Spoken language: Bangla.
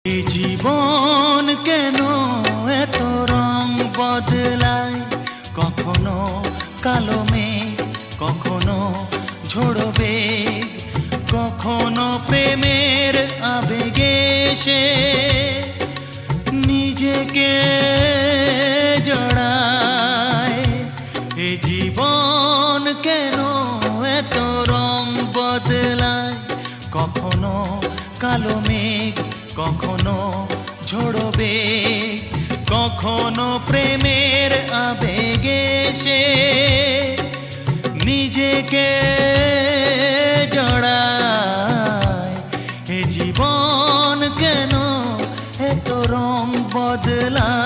এই জীবন কেন এত রং বদলায়, কখনো কালো মেঘ, কখনো ঝোড়ো বেগ, কখনো প্রেমের আবেগে সে নিজেকে জড়ায়। এই জীবন কেন এত রং বদলায়, কখনো কালো মেঘ, কখনো ঝোড়ো বেগ, কখনো প্রেমের আবেগে সে নিজেকে জড়ায়। এ জীবন কেন এত রং বদলায়।